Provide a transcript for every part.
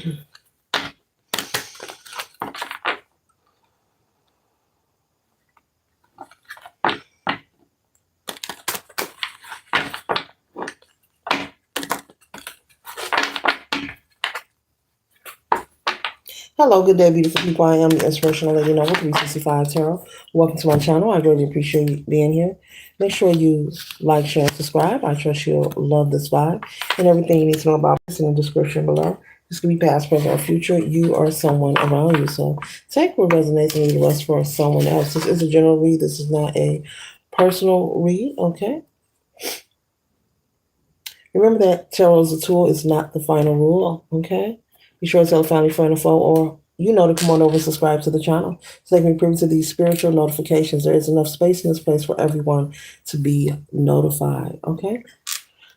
Hello, good day, beautiful people. I am the Inspirational Lady Noble 365 Tarot. Welcome to my channel. I really appreciate you being here. Make sure you like, share, and subscribe. I trust you'll love this vibe and everything you need to know about this in the description below. This could be past, present, or future. You or someone around you. So take what resonates and leave the rest for someone else. This is a general read. This is not a personal read, okay? Remember that tarot is a tool. It's not the final rule, okay? Be sure to tell a family, friend, or foe, or to come on over and subscribe to the channel so they can be privy to these spiritual notifications. There is enough space in this place for everyone to be notified, okay?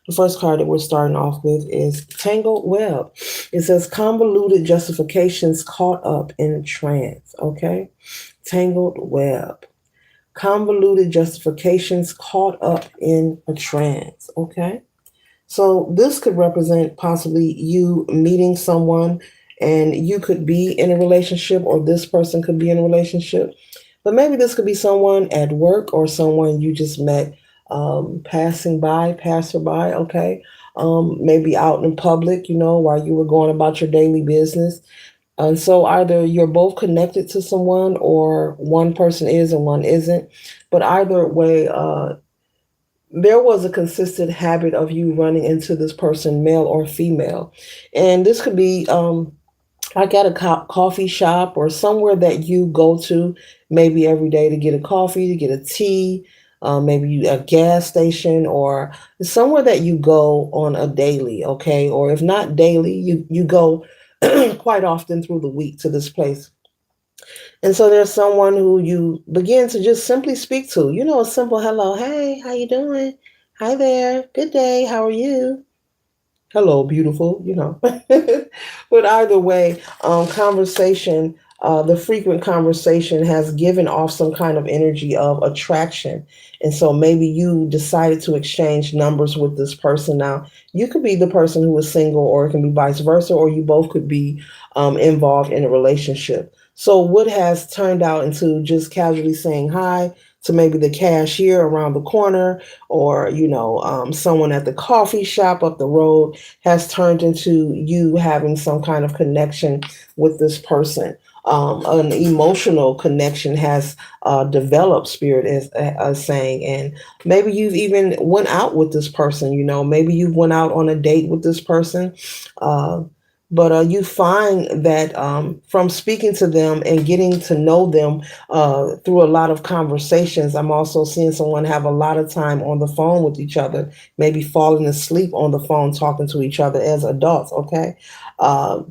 The first card that we're starting off with is Tangled Web. It says convoluted justifications caught up in trance, okay? Tangled Web. Convoluted justifications caught up in a trance, okay? So this could represent possibly you meeting someone and you could be in a relationship, or this person could be in a relationship. But maybe this could be someone at work or someone you just met passerby, okay? Maybe out in public, while you were going about your daily business. And so either you're both connected to someone or one person is and one isn't. But either way, there was a consistent habit of you running into this person, male or female. And this could be like at a coffee shop or somewhere that you go to maybe every day to get a coffee, to get a tea, maybe a gas station, or somewhere that you go on a daily, okay? Or if not daily, you go quite often through the week to this place. And so there's someone who you begin to just simply speak to. A simple hello, hey, how you doing? Hi there, good day, how are you? Hello, beautiful. But either way, conversation, the frequent conversation has given off some kind of energy of attraction. And so maybe you decided to exchange numbers with this person. Now, you could be the person who is single, or it can be vice versa, or you both could be involved in a relationship. So what has turned out into just casually saying hi to maybe the cashier around the corner, or someone at the coffee shop up the road, has turned into you having some kind of connection with this person. An emotional connection has developed, spirit is saying, and maybe you've even went out with this person. Maybe you went out on a date with this person. But you find that from speaking to them and getting to know them through a lot of conversations, I'm also seeing someone have a lot of time on the phone with each other, maybe falling asleep on the phone talking to each other as adults, okay? Uh,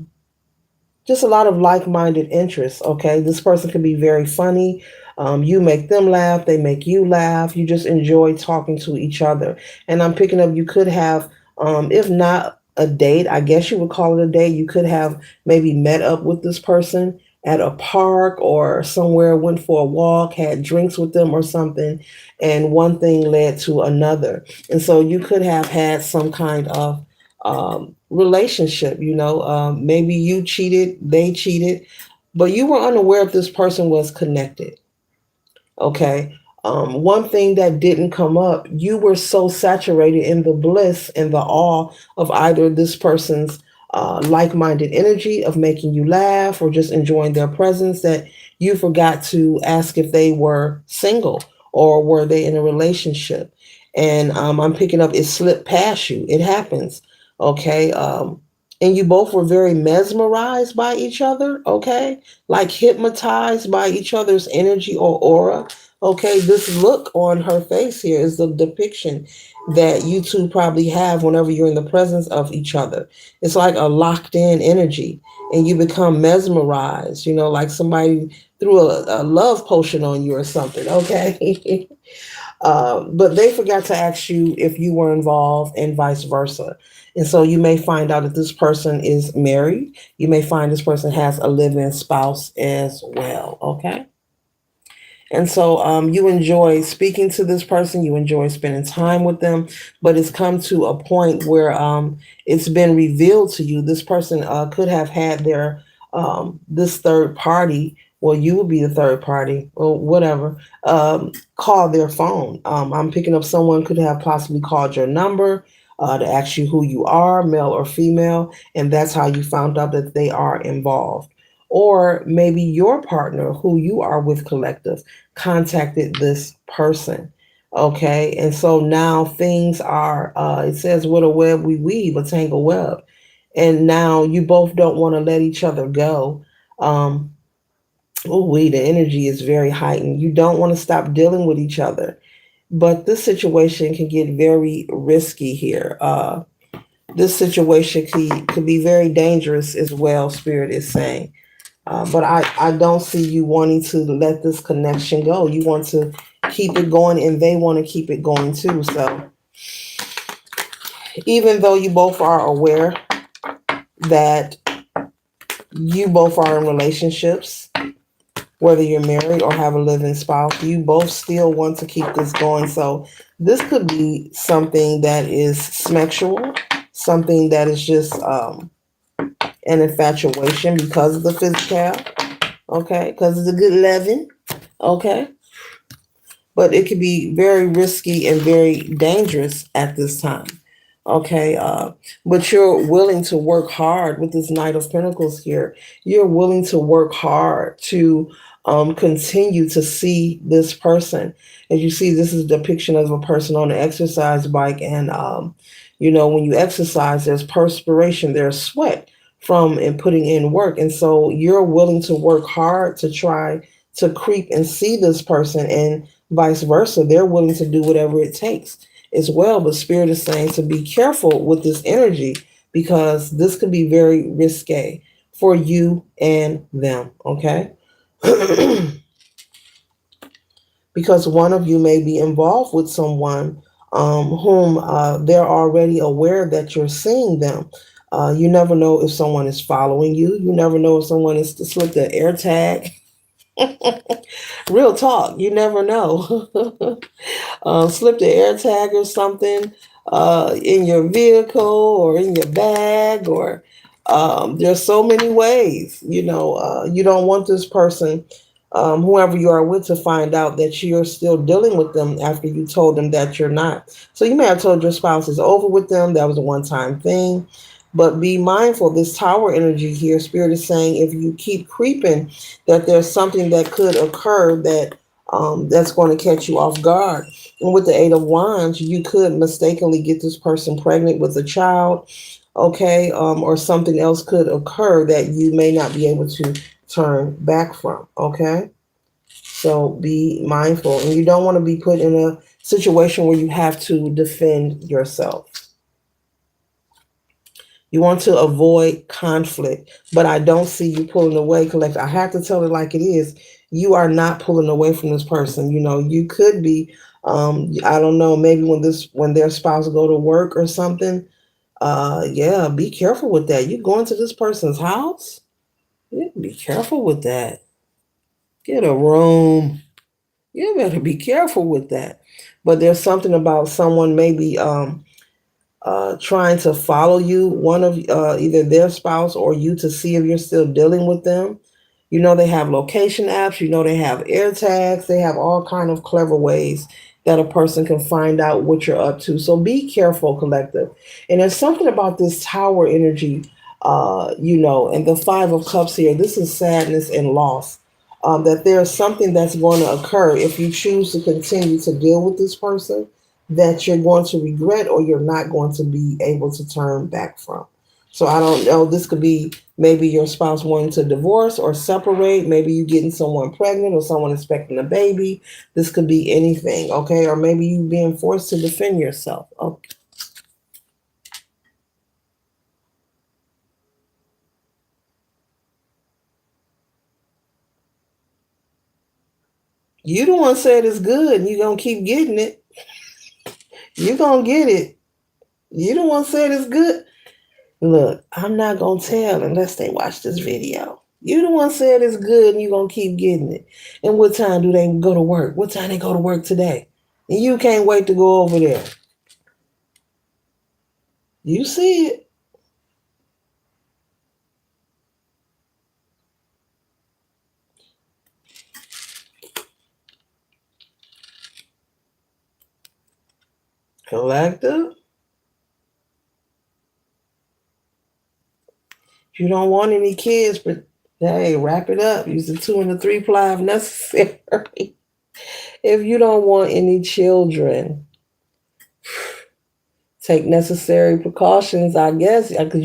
just a lot of like-minded interests, okay? This person can be very funny. You make them laugh, they make you laugh. You just enjoy talking to each other. And I'm picking up, you could have, if not a date, I guess you would call it a date. You could have maybe met up with this person at a park or somewhere, went for a walk, had drinks with them or something, and one thing led to another. And so you could have had some kind of relationship. Maybe you cheated, they cheated, but you were unaware if this person was connected. Okay. One thing that didn't come up, you were so saturated in the bliss and the awe of either this person's like-minded energy of making you laugh or just enjoying their presence, that you forgot to ask if they were single or were they in a relationship. And I'm picking up, it slipped past you. It happens. Okay. And you both were very mesmerized by each other. Okay. Like hypnotized by each other's energy or aura. Okay, this look on her face here is the depiction that you two probably have whenever you're in the presence of each other. It's like a locked in energy, and you become mesmerized, like somebody threw a love potion on you or something. Okay. But they forgot to ask you if you were involved and vice versa. And so you may find out that this person is married. You may find this person has a live-in spouse as well. Okay. And so you enjoy speaking to this person, you enjoy spending time with them, but it's come to a point where it's been revealed to you this person could have had their this third party. Well, you would be the third party or whatever. Call their phone. I'm picking up someone could have possibly called your number to ask you who you are, male or female, and that's how you found out that they are involved. Or maybe your partner, who you are with collective, contacted this person. Okay, and so now things are, it says, with a web we weave, a tangled web. And now you both don't want to let each other go. Um, the energy is very heightened. You don't want to stop dealing with each other. But this situation can get very risky here. This situation could be very dangerous as well, Spirit is saying. But I don't see you wanting to let this connection go. You want to keep it going, and they want to keep it going too. So even though you both are aware that you both are in relationships, whether you're married or have a living spouse, you both still want to keep this going. So this could be something that is sexual, something that is just an infatuation because of the physical, okay, because it's a good loving, okay. But it could be very risky and very dangerous at this time. Okay, but you're willing to work hard with this Knight of Pentacles here. You're willing to work hard to continue to see this person. As you see, this is a depiction of a person on an exercise bike, and when you exercise, there's perspiration, there's sweat from and putting in work, and so you're willing to work hard to try to creep and see this person, and vice versa. They're willing to do whatever it takes as well. But Spirit is saying to be careful with this energy because this could be very risque for you and them, okay? Because one of you may be involved with someone whom they're already aware that you're seeing them. You never know if someone is following you. You never know if someone is to slip the air tag. Real talk, you never know. Slip the air tag or something in your vehicle or in your bag, or there's so many ways. You don't want this person, whoever you are with, to find out that you're still dealing with them after you told them that you're not. So you may have told your spouse is over with them. That was a one-time thing. But be mindful, this tower energy here, Spirit is saying if you keep creeping, that there's something that could occur that's going to catch you off guard. And with the Eight of Wands, you could mistakenly get this person pregnant with a child, okay, or something else could occur that you may not be able to turn back from, okay? So be mindful. And you don't want to be put in a situation where you have to defend yourself. You want to avoid conflict, but I don't see you pulling away. Collect. I have to tell it like it is. You are not pulling away from this person. You could be. I don't know. Maybe when their spouse go to work or something. Yeah, be careful with that. You going to this person's house? Yeah, be careful with that. Get a room. You better be careful with that. But there's something about someone maybe trying to follow you, one of either their spouse or you, to see if you're still dealing with them. They have location apps. They have air tags. They have all kind of clever ways that a person can find out what you're up to. So be careful, collective. And there's something about this tower energy, and the Five of Cups here. This is sadness and loss. That there's something that's going to occur if you choose to continue to deal with this person that you're going to regret, or you're not going to be able to turn back from. So I don't know. This could be maybe your spouse wanting to divorce or separate. Maybe you getting someone pregnant or someone expecting a baby. This could be anything, okay? Or maybe you being forced to defend yourself. Okay. You the one said it's good, and you're going to keep getting it. You're going to get it. You the one said it's good. Look, I'm not going to tell unless they watch this video. You the one said it's good and you gonna keep getting it. And what time do they go to work? What time they go to work today? And you can't wait to go over there. You see it. Collective. You don't want any kids, but hey, wrap it up. Use the 2 and the 3 ply if necessary. If you don't want any children, take necessary precautions, I guess, because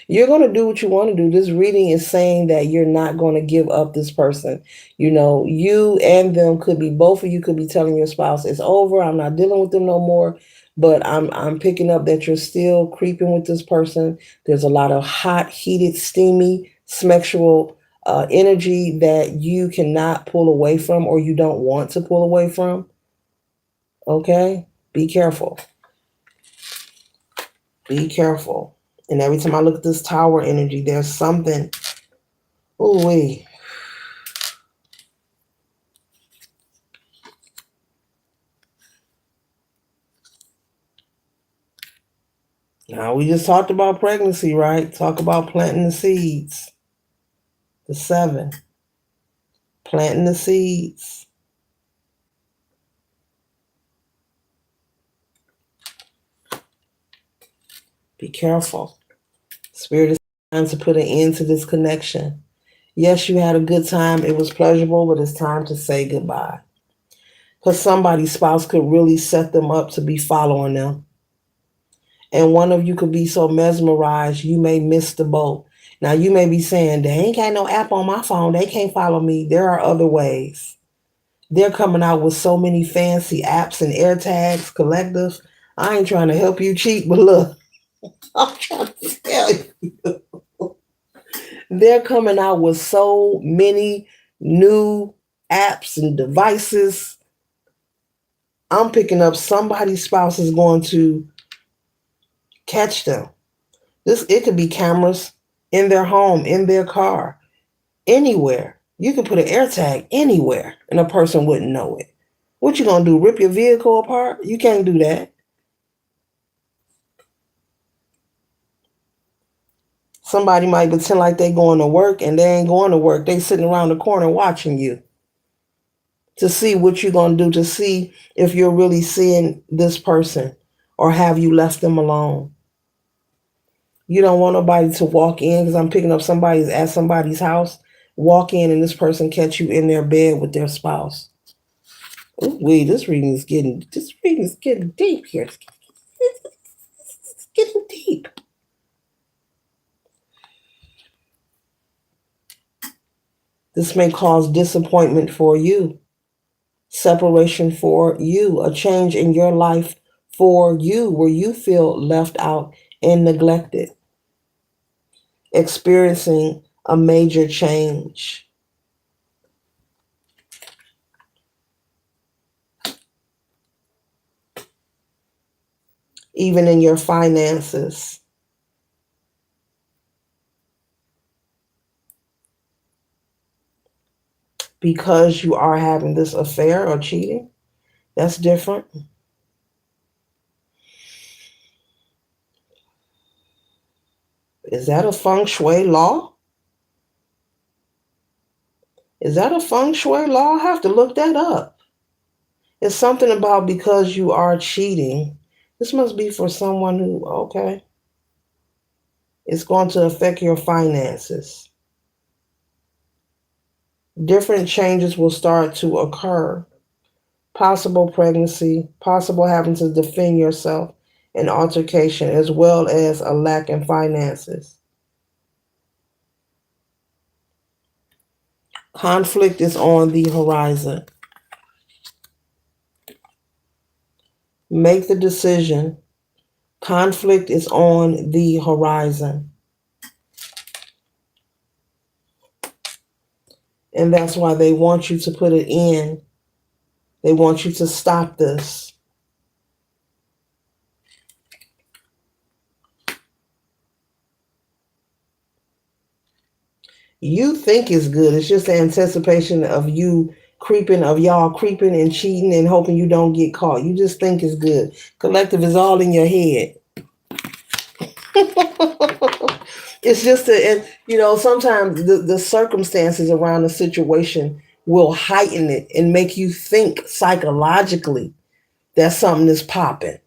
you're going to do what you want to do. This reading is saying that you're not going to give up this person. You know, you and them could be, both of you could be telling your spouse it's over, I'm not dealing with them no more. But I'm picking up that you're still creeping with this person. There's a lot of hot, heated, steamy sexual energy that you cannot pull away from, or you don't want to pull away from. Okay, be careful. Be careful. And every time I look at this tower energy, there's something. Oh, wait. Now, we just talked about pregnancy, right? Talk about planting the seeds. The 7. Planting the seeds. Be careful. Spirit is trying to put an end to this connection. Yes, you had a good time. It was pleasurable, but it's time to say goodbye. Because somebody's spouse could really set them up to be following them. And one of you could be so mesmerized you may miss the boat. Now you may be saying, they ain't got no app on my phone. They can't follow me. There are other ways. They're coming out with so many fancy apps and air tags, collectives. I ain't trying to help you cheat, but look, I'm trying to tell you. They're coming out with so many new apps and devices. I'm picking up somebody's spouse is going to catch them. It could be cameras in their home, in their car, anywhere. You can put an air tag anywhere and a person wouldn't know it. What you gonna do? Rip your vehicle apart? You can't do that. Somebody might pretend like they going to work and they ain't going to work. They sitting around the corner watching you to see what you're gonna do, to see if you're really seeing this person or have you left them alone. You don't want nobody to walk in, because I'm picking up somebody's at somebody's house, walk in and this person catch you in their bed with their spouse. Ooh, wait, this reading is getting deep here. It's getting deep. This may cause disappointment for you, separation for you, a change in your life for you where you feel left out and neglected, experiencing a major change. Even in your finances. Because you are having this affair or cheating, that's different. Is that a feng shui law? Is that a feng shui law? I have to look that up. It's something about because you are cheating. This must be for someone who, okay, it's going to affect your finances. Different changes will start to occur. Possible pregnancy, possible having to defend yourself in altercation, as well as a lack in finances. Conflict is on the horizon. Make the decision. Conflict is on the horizon. And that's why they want you to put it in. They want you to stop this. You think it's good. It's just the anticipation of y'all creeping and cheating and hoping you don't get caught. You just think it's good. Collective is all in your head. It's just sometimes the circumstances around the situation will heighten it and make you think psychologically that something is popping.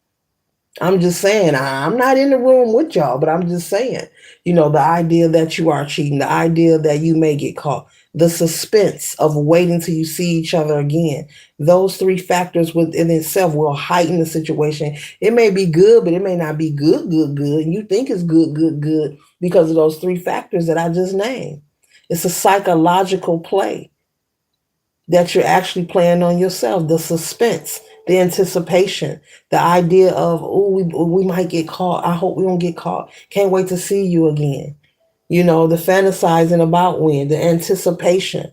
I'm just saying, I'm not in the room with y'all, but I'm just saying, the idea that you are cheating, the idea that you may get caught, the suspense of waiting till you see each other again, those three factors within itself will heighten the situation. It may be good, but it may not be good, good, good. And you think it's good, good, good because of those three factors that I just named. It's a psychological play that you're actually playing on yourself, the suspense, the anticipation, the idea of, oh, we might get caught. I hope we don't get caught. Can't wait to see you again. The fantasizing about when, the anticipation.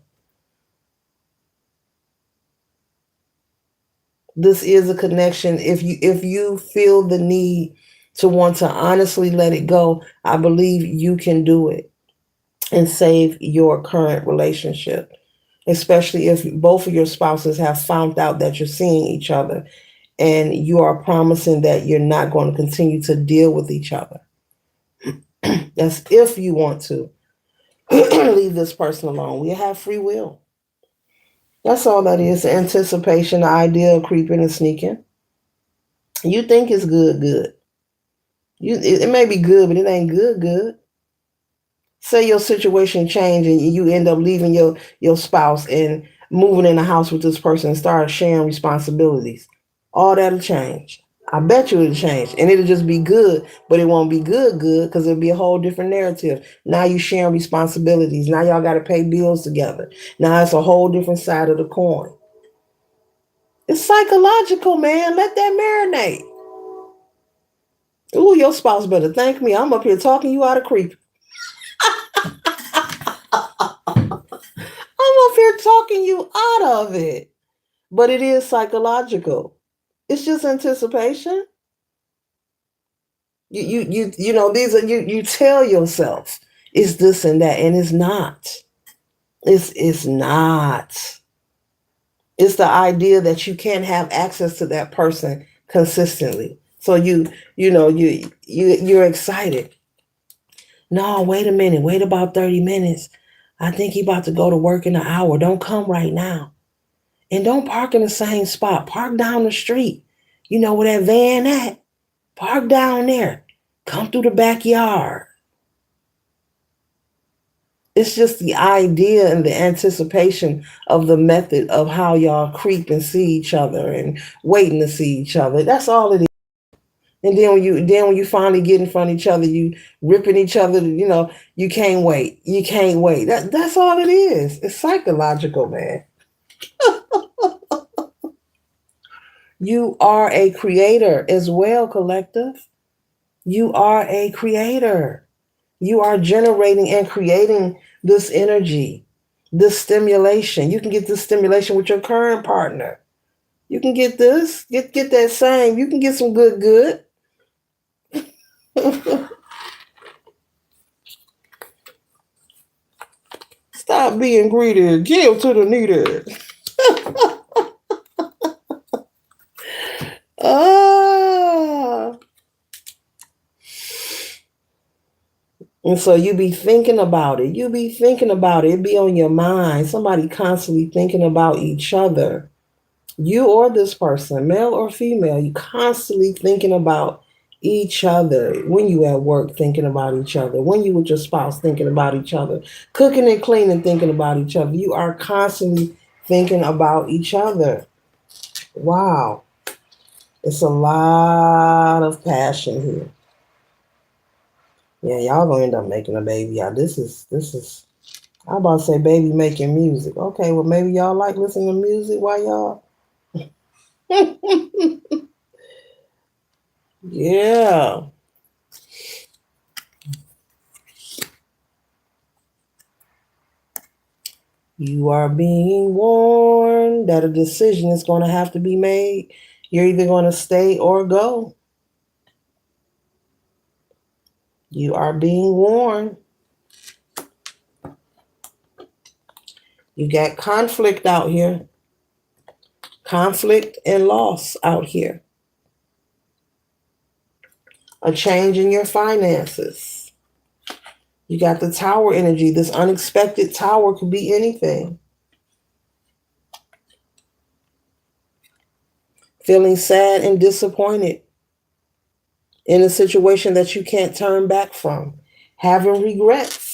This is a connection. If you feel the need to want to honestly let it go, I believe you can do it and save your current relationship, especially if both of your spouses have found out that you're seeing each other and you are promising that you're not going to continue to deal with each other. That's if you want to leave this person alone. We have free will. That's all that is. The anticipation, the idea of creeping and sneaking. You think it's good, good. It may be good, but it ain't good, good. Say your situation change and you end up leaving your spouse and moving in a house with this person and start sharing responsibilities. All that'll change. I bet you it'll change. And it'll just be good, but it won't be good, good, because it'll be a whole different narrative. Now you sharing responsibilities. Now y'all got to pay bills together. Now it's a whole different side of the coin. It's psychological, man. Let that marinate. Ooh, your spouse better thank me. I'm up here talking you out of creep. I'm up here talking you out of it. But it is psychological. It's just anticipation. These are you tell yourself it's this and that, and it's not. It's not. It's the idea that you can't have access to that person consistently. So you're excited. No, wait a minute. Wait about 30 minutes. I think he about to go to work in an hour. Don't come right now. And don't park in the same spot. Park down the street. You know where that van at? Park down there. Come through the backyard. It's just the idea and the anticipation of the method of how y'all creep and see each other and waiting to see each other. That's all it is. And then when you finally get in front of each other, you ripping each other. You can't wait. You can't wait. That's all it is. It's psychological, man. You are a creator as well, collective. You are a creator. You are generating and creating this energy, this stimulation. You can get this stimulation with your current partner. You can get this, get that same. You can get some good, good. Stop being greedy. Give to the needy. Ah. And so you be thinking about it. You be thinking about it. It be on your mind. Somebody constantly thinking about each other. You or this person, male or female, you constantly thinking about each other. When you at work, thinking about each other. When you with your spouse, thinking about each other. Cooking and cleaning, thinking about each other. You are constantly thinking about each other. Wow. It's a lot of passion here. Yeah, y'all gonna end up making a baby out. This is I'm about to say baby making music. Okay, well maybe y'all like listening to music while y'all yeah. You are being warned that a decision is going to have to be made. You're either going to stay or go. You are being warned. You got conflict out here, conflict and loss out here, a change in your finances. You got the tower energy. This unexpected tower could be anything. Feeling sad and disappointed in a situation that you can't turn back from. Having regrets.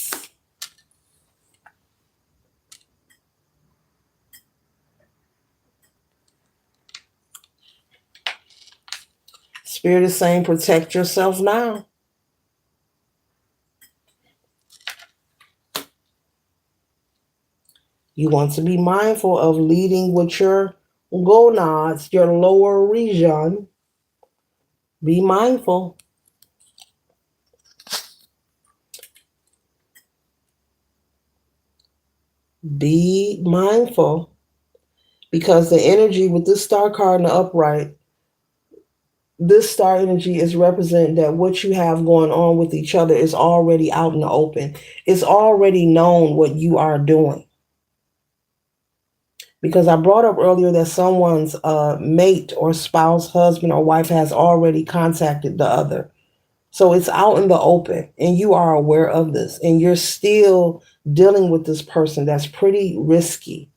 Spirit is saying protect yourself now. You want to be mindful of leading with your gonads, your lower region. Be mindful. Be mindful. Because the energy with this star card in the upright, this star energy is representing that what you have going on with each other is already out in the open. It's already known what you are doing. Because I brought up earlier that someone's mate or spouse, husband or wife has already contacted the other. So it's out in the open and you are aware of this and you're still dealing with this person. That's pretty risky.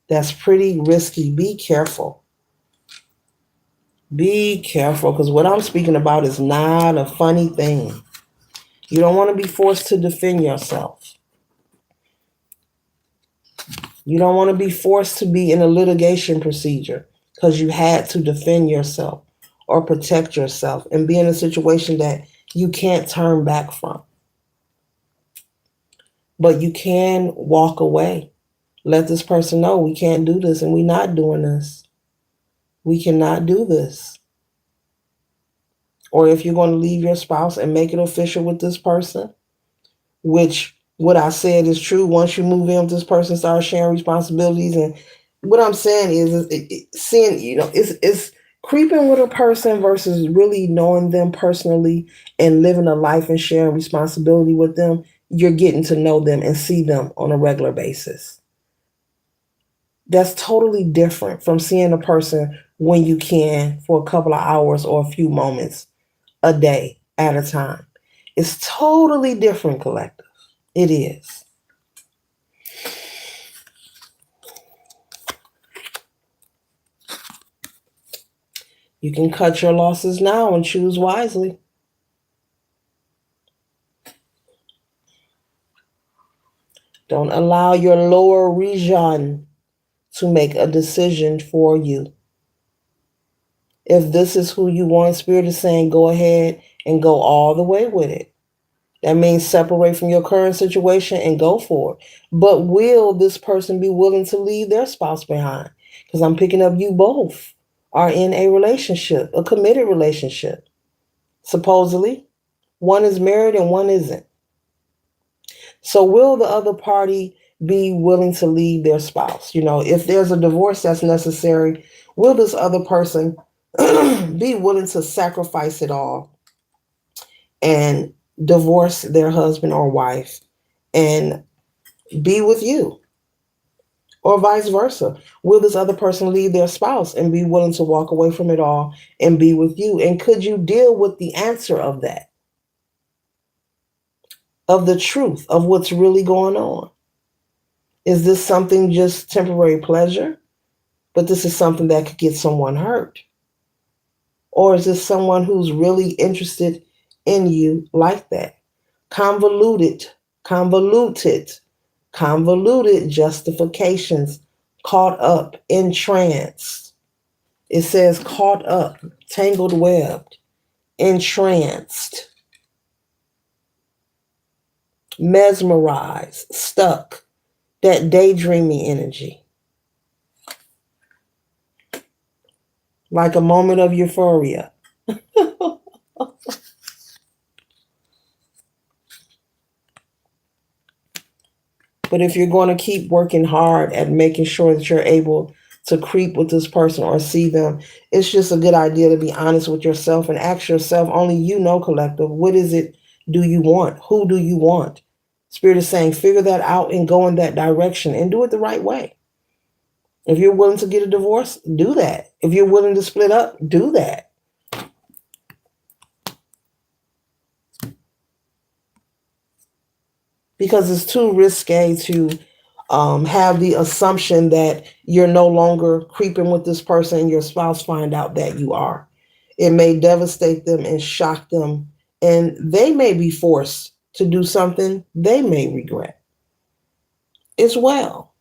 That's pretty risky. Be careful. Be careful because what I'm speaking about is not a funny thing. You don't want to be forced to defend yourself. You don't want to be forced to be in a litigation procedure because you had to defend yourself or protect yourself and be in a situation that you can't turn back from. But you can walk away. Let this person know we can't do this and we're not doing this. We cannot do this. Or if you're going to leave your spouse and make it official with this person, which what I said is true. Once you move in with this person, start sharing responsibilities. And what I'm saying is seeing, it's creeping with a person versus really knowing them personally and living a life and sharing responsibility with them. You're getting to know them and see them on a regular basis. That's totally different from seeing a person when you can for a couple of hours or a few moments a day at a time. It's totally different, collective. It is. You can cut your losses now and choose wisely. Don't allow your lower region to make a decision for you. If this is who you want, Spirit is saying go ahead and go all the way with it. That means separate from your current situation and go for it. But will this person be willing to leave their spouse behind? Because I'm picking up you both are in a relationship, a committed relationship. Supposedly, one is married and one isn't. So will the other party be willing to leave their spouse? If there's a divorce that's necessary, will this other person be willing to sacrifice it all and divorce their husband or wife and be with you? Or vice versa. Will this other person leave their spouse and be willing to walk away from it all and be with you? And could you deal with the answer of that? Of the truth of what's really going on? Is this something just temporary pleasure? But this is something that could get someone hurt? Or is this someone who's really interested in you like that? Convoluted justifications, caught up, entranced. It says caught up, tangled, webbed, entranced, mesmerized, stuck, that daydreaming energy. Like a moment of euphoria. But if you're going to keep working hard at making sure that you're able to creep with this person or see them, it's just a good idea to be honest with yourself and ask yourself, only you know, collective, what is it do you want? Who do you want? Spirit is saying, figure that out and go in that direction and do it the right way. If you're willing to get a divorce, do that. If you're willing to split up, do that. Because it's too risque to have the assumption that you're no longer creeping with this person and your spouse find out that you are. It may devastate them and shock them, and they may be forced to do something they may regret as well.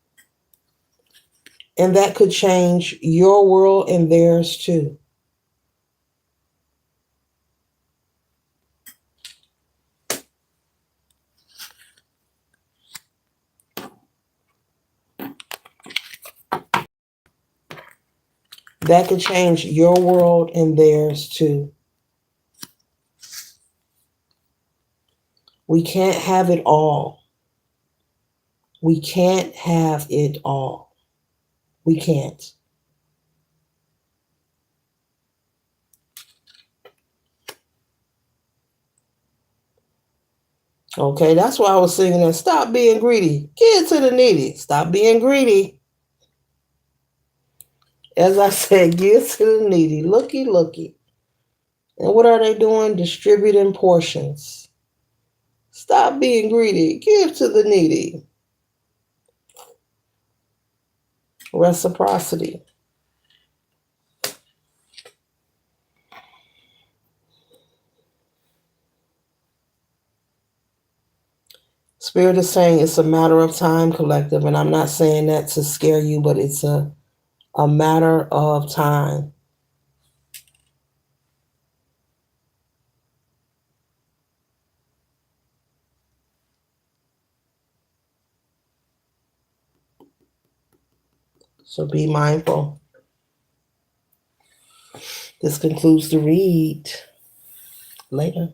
And that could change your world and theirs too. That could change your world and theirs too. We can't have it all. We can't have it all. We can't. Okay, that's why I was singing that. Stop being greedy. Give to the needy. Stop being greedy. As I said, give to the needy. Looky, looky. And what are they doing? Distributing portions. Stop being greedy. Give to the needy. Reciprocity. Spirit is saying it's a matter of time, collective, and I'm not saying that to scare you, but it's a matter of time. So be mindful. This concludes the read. Later.